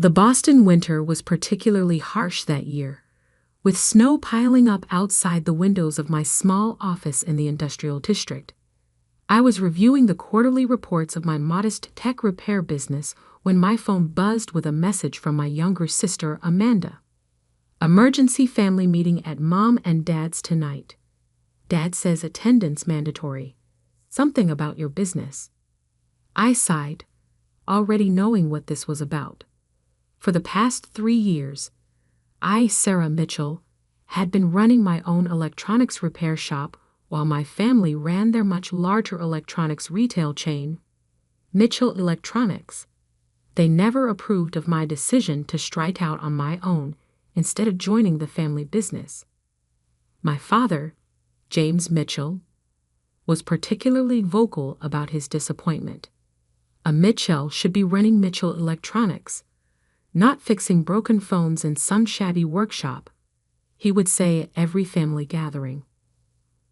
The Boston winter was particularly harsh that year, with snow piling up outside the windows of my small office in the industrial district. I was reviewing the quarterly reports of my modest tech repair business when my phone buzzed with a message from my younger sister, Amanda. Emergency family meeting at Mom and Dad's tonight. Dad says attendance mandatory. Something about your business. I sighed, already knowing what this was about. For the past 3 years, I, Sarah Mitchell, had been running my own electronics repair shop while my family ran their much larger electronics retail chain, Mitchell Electronics. They never approved of my decision to strike out on my own instead of joining the family business. My father, James Mitchell, was particularly vocal about his disappointment. A Mitchell should be running Mitchell Electronics, not fixing broken phones in some shabby workshop, he would say at every family gathering.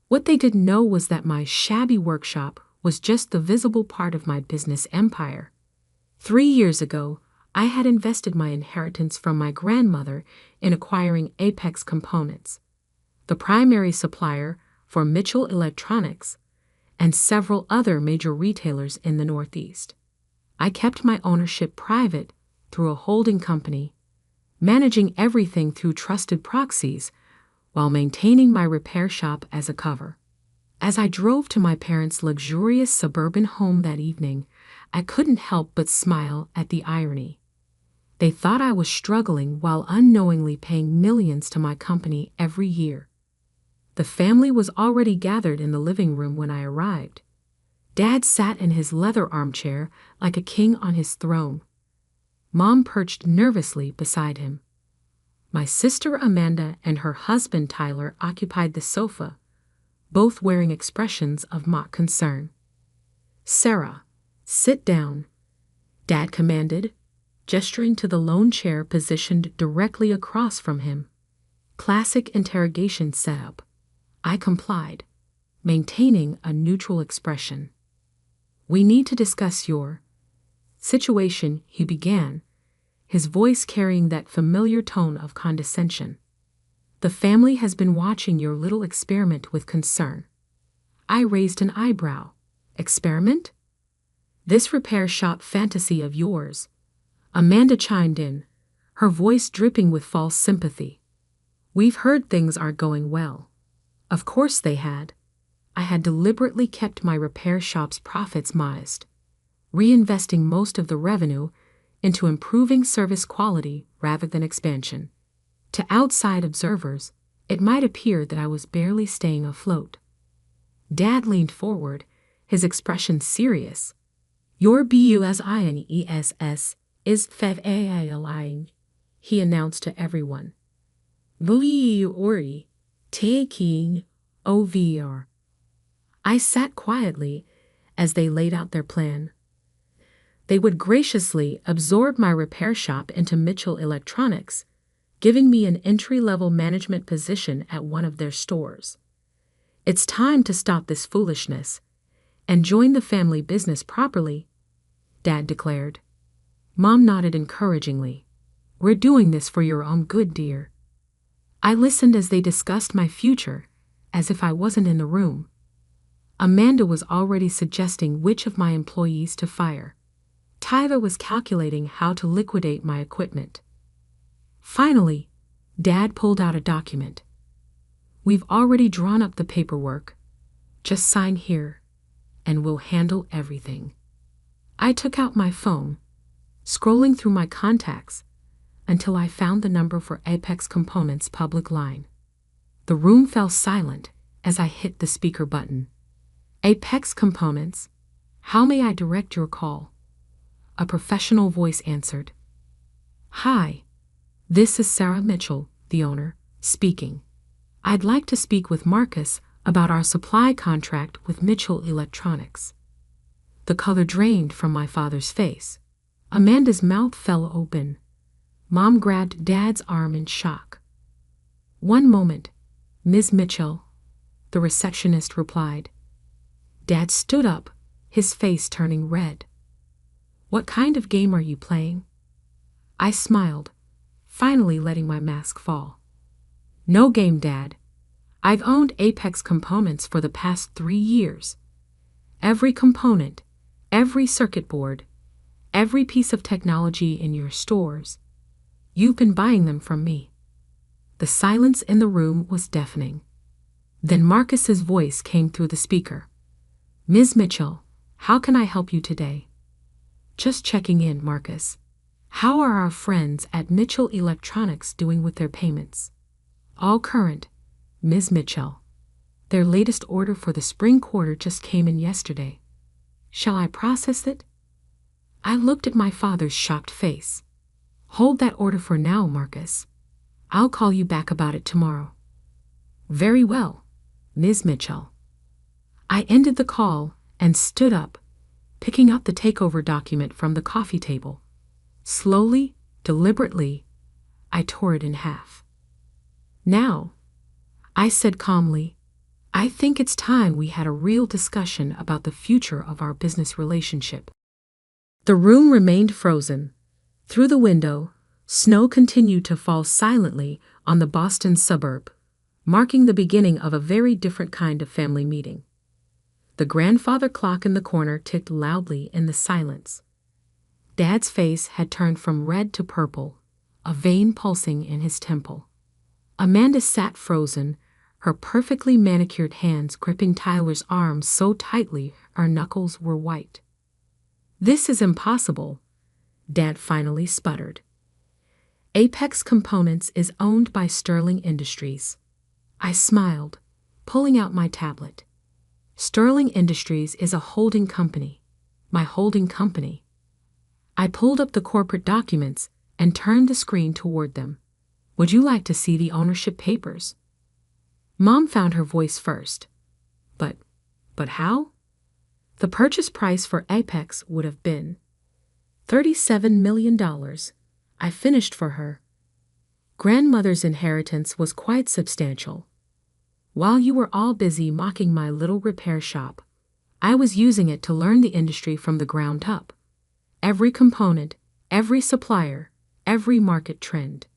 What they didn't know was that my shabby workshop was just the visible part of my business empire. 3 years ago, I had invested my inheritance from my grandmother in acquiring Apex Components, the primary supplier for Mitchell Electronics and several other major retailers in the Northeast. I kept my ownership private through a holding company, managing everything through trusted proxies while maintaining my repair shop as a cover. As I drove to my parents' luxurious suburban home that evening, I couldn't help but smile at the irony. They thought I was struggling while unknowingly paying millions to my company every year. The family was already gathered in the living room when I arrived. Dad sat in his leather armchair like a king on his throne. Mom perched nervously beside him. My sister Amanda and her husband Tyler occupied the sofa, both wearing expressions of mock concern. "Sarah, sit down," Dad commanded, gesturing to the lone chair positioned directly across from him. Classic interrogation setup. I complied, maintaining a neutral expression. "We need to discuss your situation," he began, his voice carrying that familiar tone of condescension. "The family has been watching your little experiment with concern." I raised an eyebrow. "Experiment? This repair shop fantasy of yours?" Amanda chimed in, her voice dripping with false sympathy. "We've heard things aren't going well." Of course they had. I had deliberately kept my repair shop's profits modest, reinvesting most of the revenue into improving service quality rather than expansion. To outside observers, it might appear that I was barely staying afloat. Dad leaned forward, his expression serious. "Your business is failing," he announced to everyone. "We are taking over." I sat quietly as they laid out their plan. They would graciously absorb my repair shop into Mitchell Electronics, giving me an entry-level management position at one of their stores. "It's time to stop this foolishness and join the family business properly," Dad declared. Mom nodded encouragingly. "We're doing this for your own good, dear." I listened as they discussed my future, as if I wasn't in the room. Amanda was already suggesting which of my employees to fire. Tyler was calculating how to liquidate my equipment. Finally, Dad pulled out a document. "We've already drawn up the paperwork. Just sign here, and we'll handle everything." I took out my phone, scrolling through my contacts until I found the number for Apex Components' public line. The room fell silent as I hit the speaker button. "Apex Components, how may I direct your call?" A professional voice answered. "Hi, this is Sarah Mitchell, the owner, speaking. I'd like to speak with Marcus about our supply contract with Mitchell Electronics." The color drained from my father's face. Amanda's mouth fell open. Mom grabbed Dad's arm in shock. "One moment, Ms. Mitchell," the receptionist replied. Dad stood up, his face turning red. "What kind of game are you playing?" I smiled, finally letting my mask fall. No game, Dad. I've owned Apex components for the past 3 years. Every component, every circuit board, every piece of technology in your stores. You've been buying them from me. The silence in the room was deafening. Then Marcus's voice came through the speaker. Ms. Mitchell, how can I help you today? Just checking in, Marcus. How are our friends at Mitchell Electronics doing with their payments? All current, Ms. Mitchell. Their latest order for the spring quarter just came in yesterday. Shall I process it? I looked at my father's shocked face. Hold that order for now, Marcus. I'll call you back about it tomorrow. Very well, Ms. Mitchell. I ended the call and stood up, picking up the takeover document from the coffee table. Slowly, deliberately, I tore it in half. Now, I said calmly, I think it's time we had a real discussion about the future of our business relationship. The room remained frozen. Through the window, snow continued to fall silently on the Boston suburb, marking the beginning of a very different kind of family meeting. The grandfather clock in the corner ticked loudly in the silence. Dad's face had turned from red to purple, a vein pulsing in his temple. Amanda sat frozen, her perfectly manicured hands gripping Tyler's arms so tightly her knuckles were white. This is impossible, Dad finally sputtered. Apex Components is owned by Sterling Industries. I smiled, pulling out my tablet. Sterling Industries is a holding company. My holding company. I pulled up the corporate documents and turned the screen toward them. Would you like to see the ownership papers? Mom found her voice first. But how? The purchase price for Apex would have been $37 million. I finished for her. Grandmother's inheritance was quite substantial. While you were all busy mocking my little repair shop, I was using it to learn the industry from the ground up. Every component, every supplier, every market trend.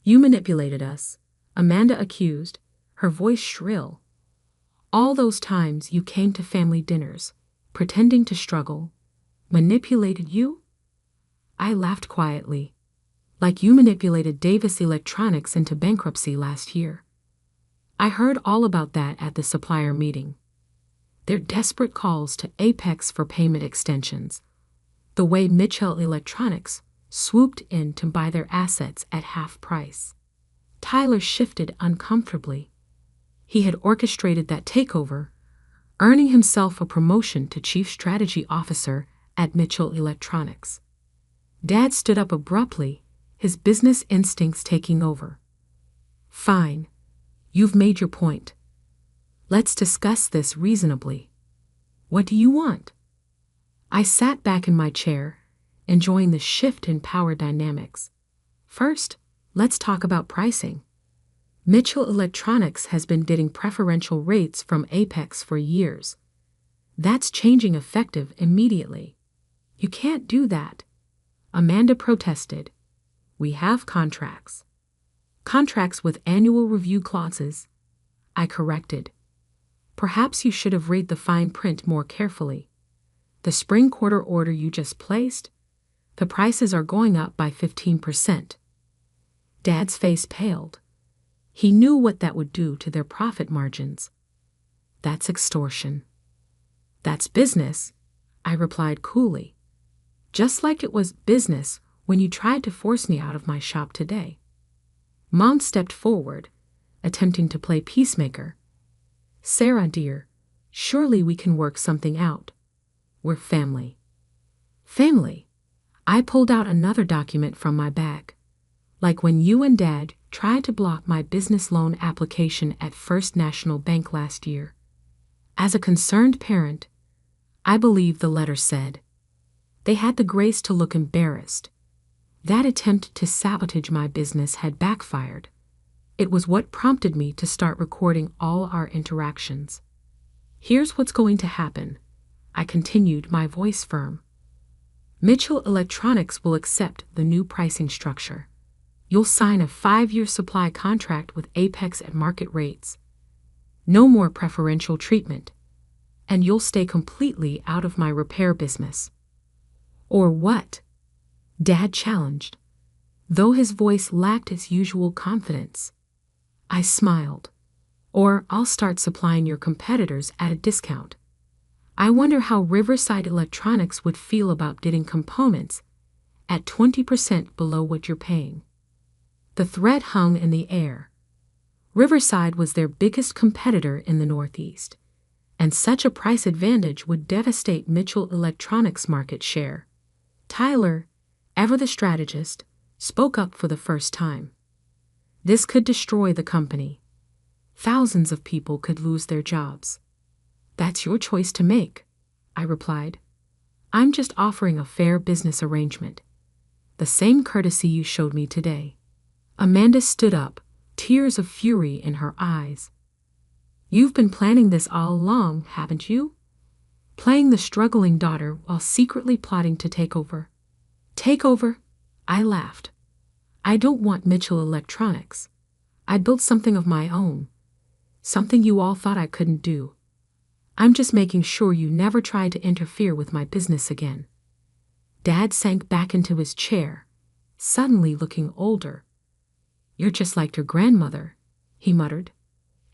You manipulated us, Amanda accused, her voice shrill. All those times you came to family dinners, pretending to struggle, manipulated you? I laughed quietly. Like you manipulated Davis Electronics into bankruptcy last year. I heard all about that at the supplier meeting. Their desperate calls to Apex for payment extensions. The way Mitchell Electronics swooped in to buy their assets at half price. Tyler shifted uncomfortably. He had orchestrated that takeover, earning himself a promotion to Chief Strategy Officer at Mitchell Electronics. Dad stood up abruptly, his business instincts taking over. Fine. You've made your point. Let's discuss this reasonably. What do you want? I sat back in my chair, enjoying the shift in power dynamics. First, let's talk about pricing. Mitchell Electronics has been getting preferential rates from Apex for years. That's changing effective immediately. You can't do that. Amanda protested. We have contracts. Contracts with annual review clauses. I corrected. Perhaps you should have read the fine print more carefully. The spring quarter order you just placed? The prices are going up by 15%. Dad's face paled. He knew what that would do to their profit margins. That's extortion. That's business, I replied coolly. Just like it was business when you tried to force me out of my shop today. Mom stepped forward, attempting to play peacemaker. Sarah, dear, surely we can work something out. We're family. Family? I pulled out another document from my bag. Like when you and Dad tried to block my business loan application at First National Bank last year. As a concerned parent, I believe the letter said. They had the grace to look embarrassed. That attempt to sabotage my business had backfired. It was what prompted me to start recording all our interactions. Here's what's going to happen. I continued, my voice firm. Mitchell Electronics will accept the new pricing structure. You'll sign a 5-year supply contract with Apex at market rates. No more preferential treatment. And you'll stay completely out of my repair business. Or what? Dad challenged, though his voice lacked its usual confidence. I smiled. Or I'll start supplying your competitors at a discount. I wonder how Riverside Electronics would feel about getting components at 20% below what you're paying. The threat hung in the air. Riverside was their biggest competitor in the Northeast, and such a price advantage would devastate Mitchell Electronics' market share. Tyler, ever the strategist, spoke up for the first time. This could destroy the company. Thousands of people could lose their jobs. That's your choice to make, I replied. I'm just offering a fair business arrangement. The same courtesy you showed me today. Amanda stood up, tears of fury in her eyes. You've been planning this all along, haven't you? Playing the struggling daughter while secretly plotting to take over. Take over? I laughed. I don't want Mitchell Electronics. I built something of my own. Something you all thought I couldn't do. I'm just making sure you never try to interfere with my business again. Dad sank back into his chair, suddenly looking older. You're just like your grandmother, he muttered.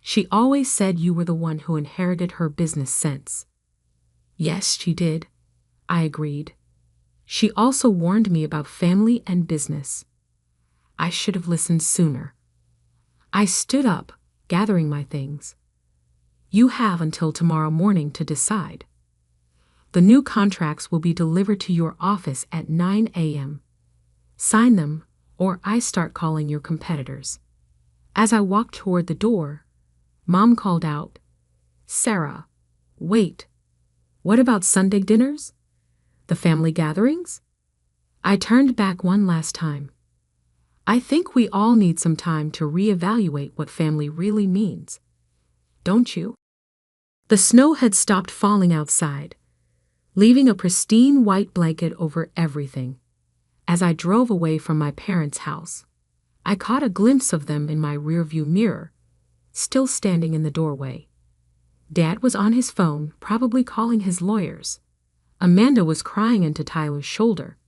She always said you were the one who inherited her business sense. Yes, she did, I agreed. She also warned me about family and business. I should have listened sooner. I stood up, gathering my things. You have until tomorrow morning to decide. The new contracts will be delivered to your office at 9 a.m. Sign them, or I start calling your competitors. As I walked toward the door, Mom called out, Sarah, wait. What about Sunday dinners? The family gatherings? I turned back one last time. I think we all need some time to reevaluate what family really means. Don't you? The snow had stopped falling outside, leaving a pristine white blanket over everything. As I drove away from my parents' house, I caught a glimpse of them in my rearview mirror, still standing in the doorway. Dad was on his phone, probably calling his lawyers. Amanda was crying into Tyler's shoulder.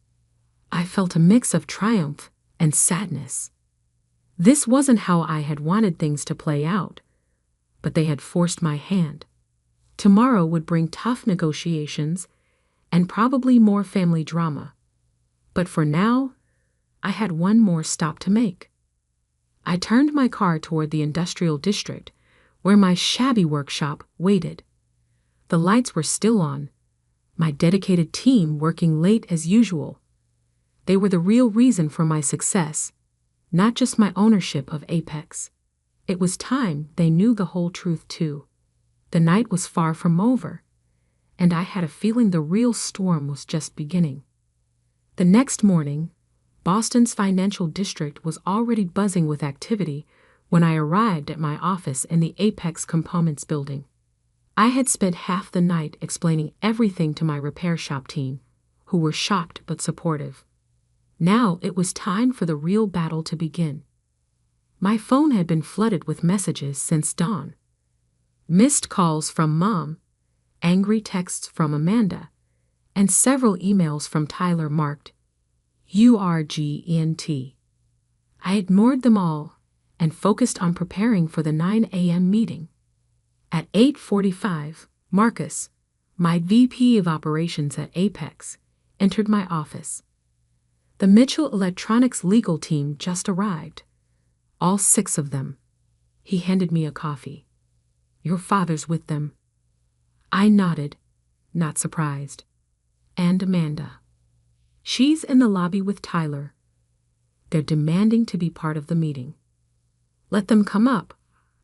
I felt a mix of triumph and sadness. This wasn't how I had wanted things to play out, but they had forced my hand. Tomorrow would bring tough negotiations and probably more family drama. But for now, I had one more stop to make. I turned my car toward the industrial district, where my shabby workshop waited. The lights were still on, my dedicated team working late as usual. They were the real reason for my success, not just my ownership of Apex. It was time they knew the whole truth too. The night was far from over, and I had a feeling the real storm was just beginning. The next morning, Boston's financial district was already buzzing with activity when I arrived at my office in the Apex Components building. I had spent half the night explaining everything to my repair shop team, who were shocked but supportive. Now it was time for the real battle to begin. My phone had been flooded with messages since dawn. Missed calls from Mom, angry texts from Amanda, and several emails from Tyler marked URGENT. I ignored them all and focused on preparing for the 9 a.m. meeting. At 8:45, Marcus, my VP of Operations at Apex, entered my office. The Mitchell Electronics legal team just arrived. All 6 of them. He handed me a coffee. Your father's with them. I nodded, not surprised. And Amanda. She's in the lobby with Tyler. They're demanding to be part of the meeting. Let them come up,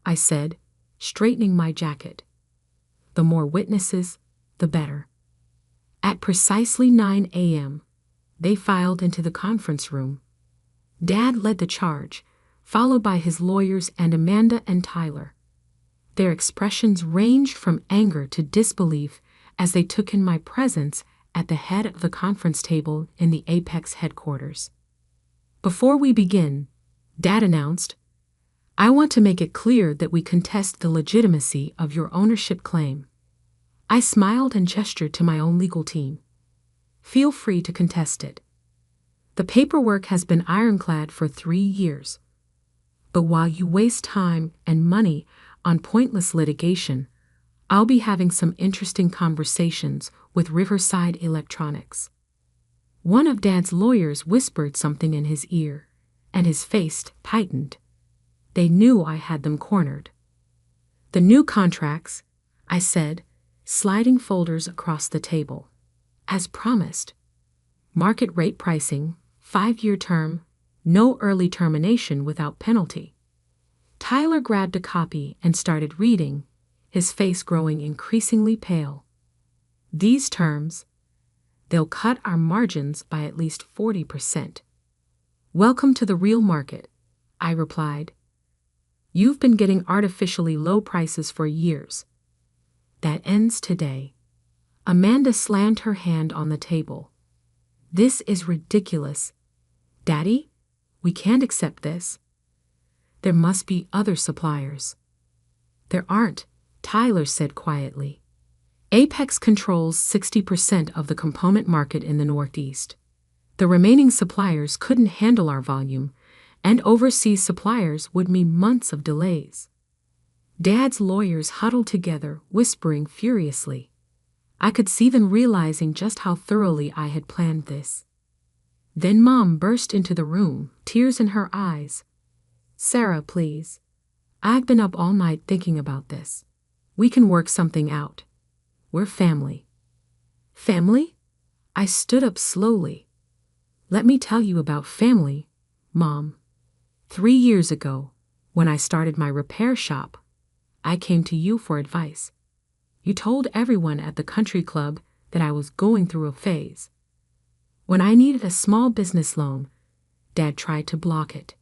I said, straightening my jacket. The more witnesses, the better. At precisely 9 a.m., they filed into the conference room. Dad led the charge, followed by his lawyers and Amanda and Tyler. Their expressions ranged from anger to disbelief as they took in my presence at the head of the conference table in the Apex headquarters. "Before we begin," Dad announced, "I want to make it clear that we contest the legitimacy of your ownership claim." I smiled and gestured to my own legal team. "Feel free to contest it. The paperwork has been ironclad for 3 years. But while you waste time and money on pointless litigation, I'll be having some interesting conversations with Riverside Electronics." One of Dad's lawyers whispered something in his ear, and his face tightened. They knew I had them cornered. "The new contracts," I said, sliding folders across the table. "As promised. Market rate pricing, 5-year term, no early termination without penalty." Tyler grabbed a copy and started reading, his face growing increasingly pale. "These terms, they'll cut our margins by at least 40%. Welcome to the real market," I replied. "You've been getting artificially low prices for years. That ends today." Amanda slammed her hand on the table. "This is ridiculous. Daddy, we can't accept this. There must be other suppliers." "There aren't," Tyler said quietly. "Apex controls 60% of the component market in the Northeast. The remaining suppliers couldn't handle our volume, and overseas suppliers would mean months of delays." Dad's lawyers huddled together, whispering furiously. I could see them realizing just how thoroughly I had planned this. Then Mom burst into the room, tears in her eyes. "Sarah, please. I've been up all night thinking about this. We can work something out. We're family." "Family?" I stood up slowly. "Let me tell you about family, Mom. 3 years ago, when I started my repair shop, I came to you for advice. You told everyone at the country club that I was going through a phase. When I needed a small business loan, Dad tried to block it.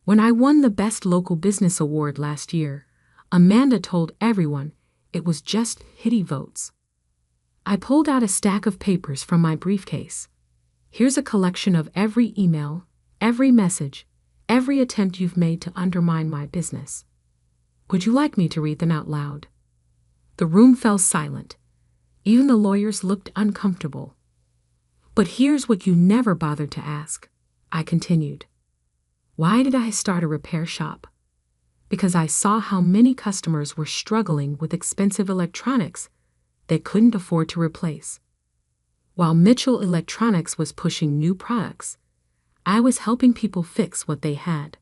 When I won the Best Local Business Award last year, Amanda told everyone it was just pity votes." I pulled out a stack of papers from my briefcase. "Here's a collection of every email, every message, every attempt you've made to undermine my business. Would you like me to read them out loud?" The room fell silent. Even the lawyers looked uncomfortable. "But here's what you never bothered to ask," I continued. "Why did I start a repair shop? Because I saw how many customers were struggling with expensive electronics they couldn't afford to replace. While Mitchell Electronics was pushing new products, I was helping people fix what they had.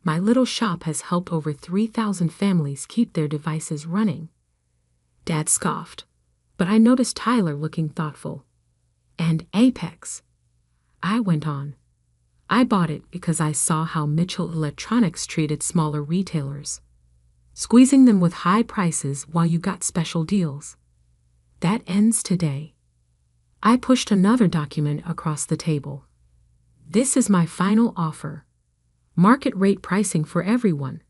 My little shop has helped over 3,000 families keep their devices running." Dad scoffed, but I noticed Tyler looking thoughtful. "And Apex," I went on. "I bought it because I saw how Mitchell Electronics treated smaller retailers, squeezing them with high prices while you got special deals. That ends today." I pushed another document across the table. "This is my final offer. Market rate pricing for everyone.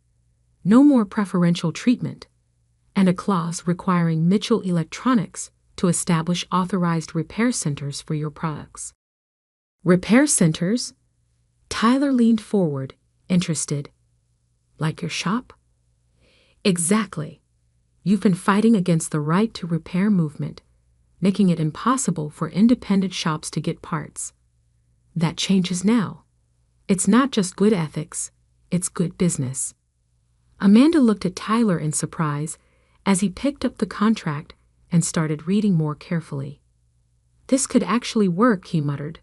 No more preferential treatment. And a clause requiring Mitchell Electronics to establish authorized repair centers for your products." "Repair centers?" Tyler leaned forward, interested. "Like your shop?" "Exactly. You've been fighting against the right to repair movement, making it impossible for independent shops to get parts. That changes now. It's not just good ethics, it's good business." Amanda looked at Tyler in surprise as he picked up the contract and started reading more carefully. "This could actually work," he muttered.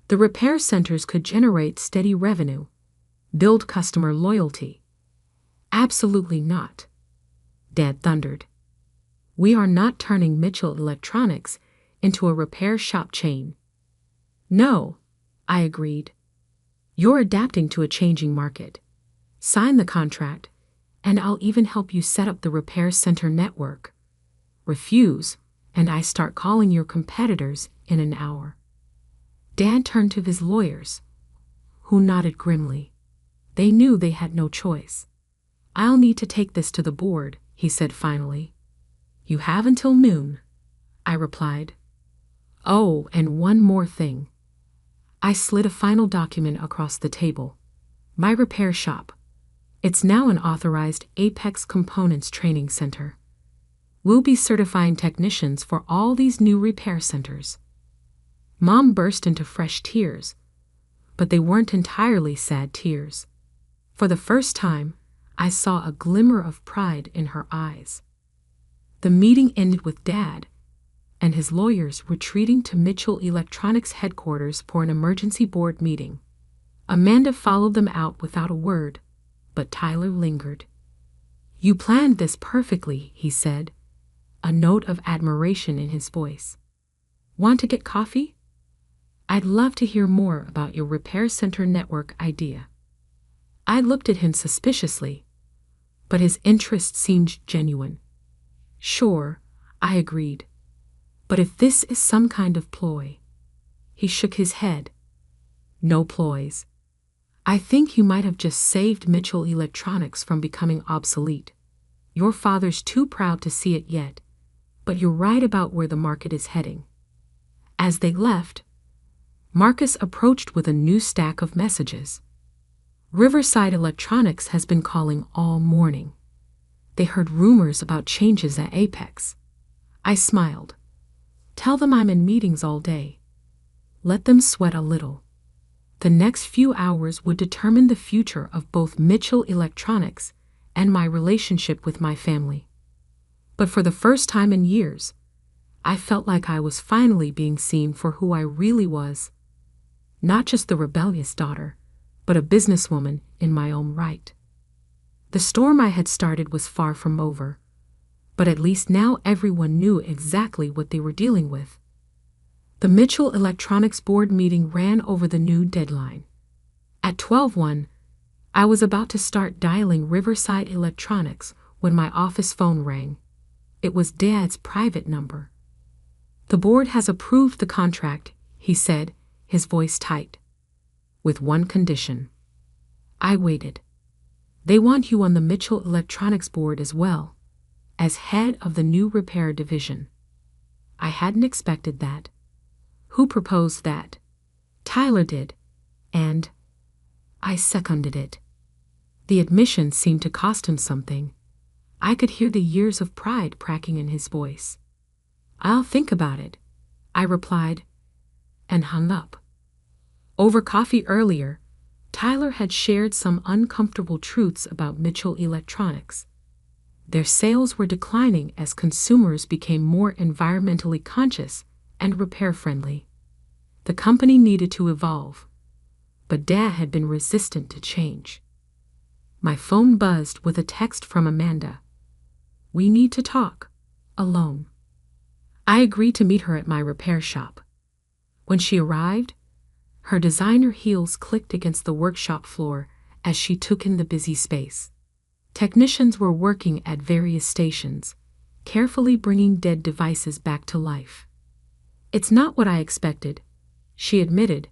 "The repair centers could generate steady revenue, build customer loyalty." "Absolutely not," Dad thundered. "We are not turning Mitchell Electronics into a repair shop chain." "No," I agreed. "You're adapting to a changing market. Sign the contract, and I'll even help you set up the repair center network. Refuse, and I start calling your competitors in an hour." Dad turned to his lawyers, who nodded grimly. They knew they had no choice. "I'll need to take this to the board," he said finally. "You have until noon," I replied. Oh, and one more thing. I slid a final document across the table. My repair shop. It's now an authorized Apex Components training center. We'll be certifying technicians for all these new repair centers. Mom burst into fresh tears, but they weren't entirely sad tears. For the first time, I saw a glimmer of pride in her eyes. The meeting ended with Dad and his lawyers retreating to Mitchell Electronics headquarters for an emergency board meeting. Amanda followed them out without a word, but Tyler lingered. "You planned this perfectly," he said, a note of admiration in his voice. "Want to get coffee? I'd love to hear more about your repair center network idea." I looked at him suspiciously, but his interest seemed genuine. "Sure," I agreed. "But if this is some kind of ploy..." He shook his head. "No ploys. I think you might have just saved Mitchell Electronics from becoming obsolete. Your father's too proud to see it yet, but you're right about where the market is heading." As they left, Marcus approached with a new stack of messages. "Riverside Electronics has been calling all morning. They heard rumors about changes at Apex." I smiled. "Tell them I'm in meetings all day. Let them sweat a little. The next few hours would determine the future of both Mitchell Electronics and my relationship with my family." But for the first time in years, I felt like I was finally being seen for who I really was. Not just the rebellious daughter, but a businesswoman in my own right. The storm I had started was far from over, but at least now everyone knew exactly what they were dealing with. The Mitchell Electronics board meeting ran over the new deadline. At 12:01, I was about to start dialing Riverside Electronics when my office phone rang. It was Dad's private number. "The board has approved the contract," he said, his voice tight. "With one condition." I waited. "They want you on the Mitchell Electronics board as well, as head of the new repair division." I hadn't expected that. "Who proposed that?" "Tyler did, and..." I seconded it. The admission seemed to cost him something. I could hear the years of pride cracking in his voice. "I'll think about it," I replied, and hung up. Over coffee earlier, Tyler had shared some uncomfortable truths about Mitchell Electronics. Their sales were declining as consumers became more environmentally conscious and repair-friendly. The company needed to evolve, but Dad had been resistant to change. My phone buzzed with a text from Amanda. "We need to talk, alone." I agreed to meet her at my repair shop. When she arrived, her designer heels clicked against the workshop floor as she took in the busy space. Technicians were working at various stations, carefully bringing dead devices back to life. "It's not what I expected," she admitted,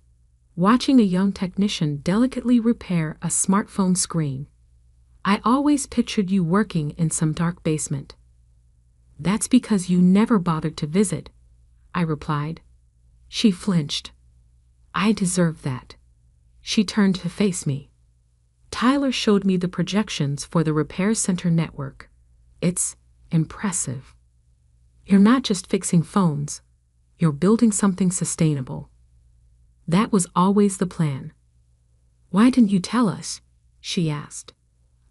watching a young technician delicately repair a smartphone screen. "I always pictured you working in some dark basement." "That's because you never bothered to visit," I replied. She flinched. "I deserve that." She turned to face me. "Tyler showed me the projections for the repair center network. It's impressive. You're not just fixing phones, you're building something sustainable." "That was always the plan." "Why didn't you tell us?" she asked.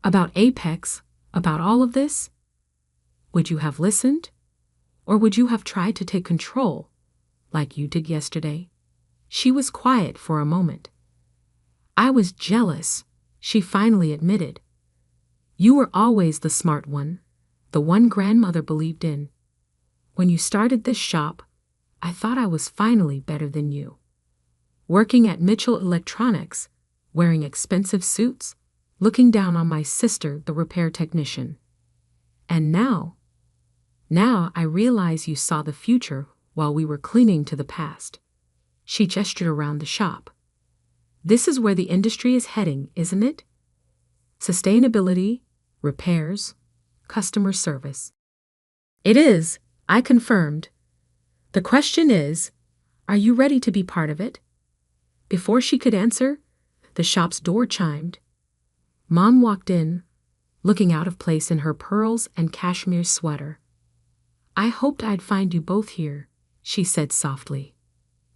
"About Apex, about all of this? Would you have listened? Or would you have tried to take control, like you did yesterday?" She was quiet for a moment. "I was jealous," she finally admitted. "You were always the smart one, the one grandmother believed in. When you started this shop, I thought I was finally better than you. Working at Mitchell Electronics, wearing expensive suits, looking down on my sister, the repair technician. And now I realize you saw the future while we were clinging to the past." She gestured around the shop. "This is where the industry is heading, isn't it? Sustainability, repairs, customer service." "It is," I confirmed. "The question is, Are you ready to be part of it? Before she could answer, the shop's door chimed. Mom walked in, looking out of place in her pearls and cashmere sweater. I hoped I'd find you both here, she said softly.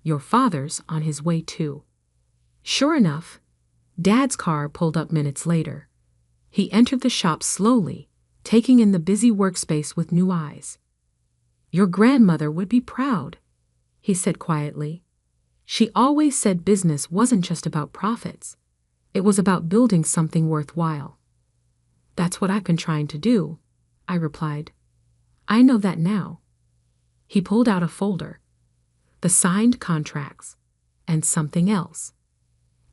Your father's on his way too. Sure enough, Dad's car pulled up minutes later. He entered the shop slowly, taking in the busy workspace with new eyes. Your grandmother would be proud, he said quietly. She always said business wasn't just about profits. It was about building something worthwhile. That's what I've been trying to do, I replied. I know that now. He pulled out a folder, the signed contracts, and something else.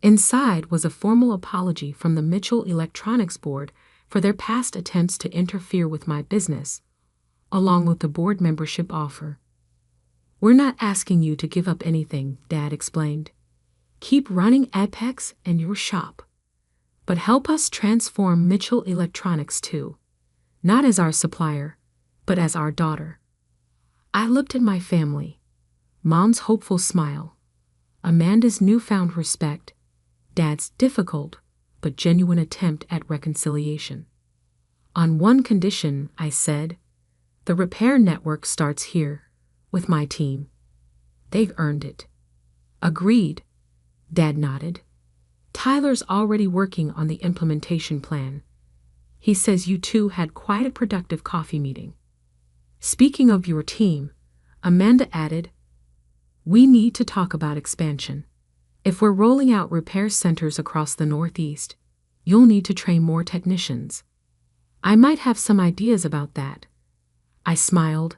Inside was a formal apology from the Mitchell Electronics Board for their past attempts to interfere with my business, along with the board membership offer. We're not asking you to give up anything, Dad explained. Keep running Apex and your shop. But help us transform Mitchell Electronics too, not as our supplier, but as our daughter. I looked at my family, Mom's hopeful smile, Amanda's newfound respect, Dad's difficult but genuine attempt at reconciliation. On one condition, I said, the repair network starts here, with my team. They've earned it. Agreed, Dad nodded. Tyler's already working on the implementation plan. He says you two had quite a productive coffee meeting. Speaking of your team, Amanda added, we need to talk about expansion. If we're rolling out repair centers across the Northeast, you'll need to train more technicians. I might have some ideas about that. I smiled,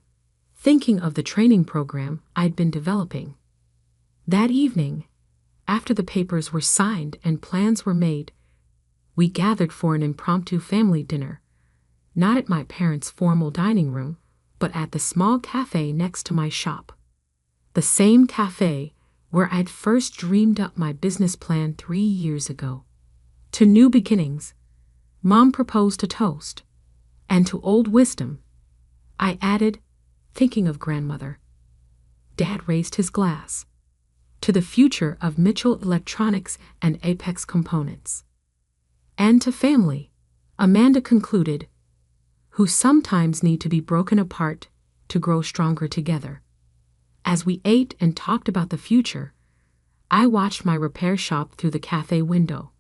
thinking of the training program I'd been developing. That evening, after the papers were signed and plans were made, we gathered for an impromptu family dinner, not at my parents' formal dining room, but at the small cafe next to my shop. The same cafe where I'd first dreamed up my business plan 3 years ago. To new beginnings, Mom proposed a toast, and to old wisdom, I added, thinking of grandmother. Dad raised his glass. To the future of Mitchell Electronics and Apex Components. And to family, Amanda concluded, who sometimes need to be broken apart to grow stronger together. As we ate and talked about the future, I watched my repair shop through the cafe window.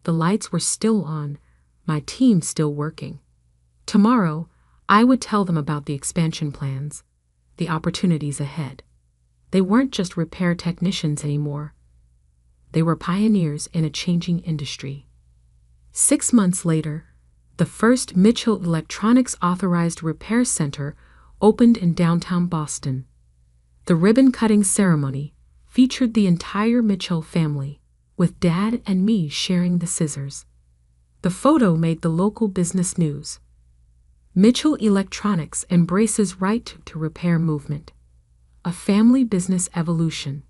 The lights were still on, my team still working. Tomorrow, I would tell them about the expansion plans, the opportunities ahead. They weren't just repair technicians anymore. They were pioneers in a changing industry. 6 months later, the first Mitchell Electronics authorized repair center opened in downtown Boston. The ribbon-cutting ceremony featured the entire Mitchell family, with Dad and me sharing the scissors. The photo made the local business news. Mitchell Electronics embraces right to repair movement. A family business evolution.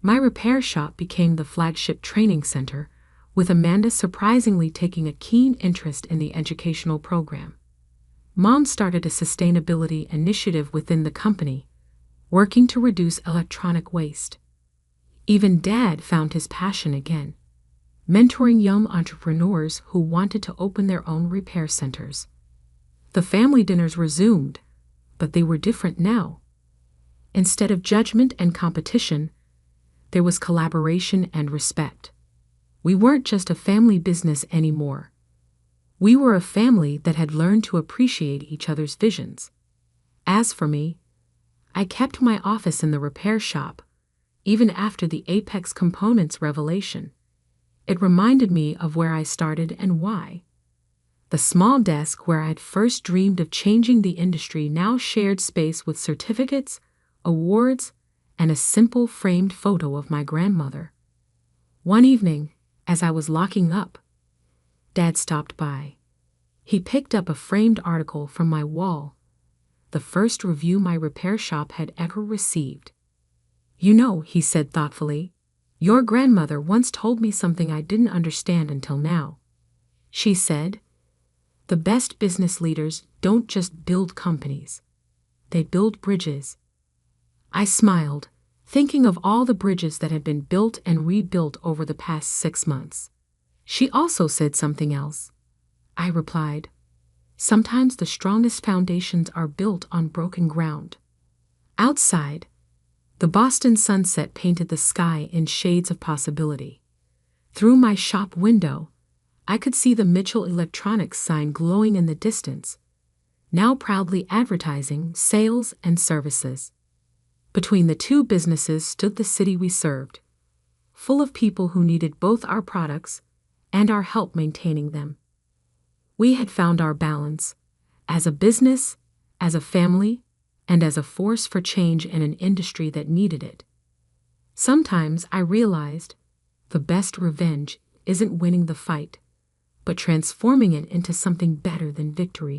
My repair shop became the flagship training center, with Amanda surprisingly taking a keen interest in the educational program. Mom started a sustainability initiative within the company, working to reduce electronic waste. Even Dad found his passion again, mentoring young entrepreneurs who wanted to open their own repair centers. The family dinners resumed, but they were different now. Instead of judgment and competition, there was collaboration and respect. We weren't just a family business anymore. We were a family that had learned to appreciate each other's visions. As for me, I kept my office in the repair shop, even after the Apex Components revelation. It reminded me of where I started and why. The small desk where I'd first dreamed of changing the industry now shared space with certificates, awards, and a simple framed photo of my grandmother. One evening, as I was locking up, Dad stopped by. He picked up a framed article from my wall, the first review my repair shop had ever received. You know, he said thoughtfully, your grandmother once told me something I didn't understand until now. She said, the best business leaders don't just build companies. They build bridges. I smiled, thinking of all the bridges that had been built and rebuilt over the past 6 months. She also said something else. I replied, sometimes the strongest foundations are built on broken ground. Outside, the Boston sunset painted the sky in shades of possibility. Through my shop window, I could see the Mitchell Electronics sign glowing in the distance, now proudly advertising sales and services. Between the two businesses stood the city we served, full of people who needed both our products and our help maintaining them. We had found our balance, as a business, as a family, and as a force for change in an industry that needed it. Sometimes I realized the best revenge isn't winning the fight, but transforming it into something better than victory.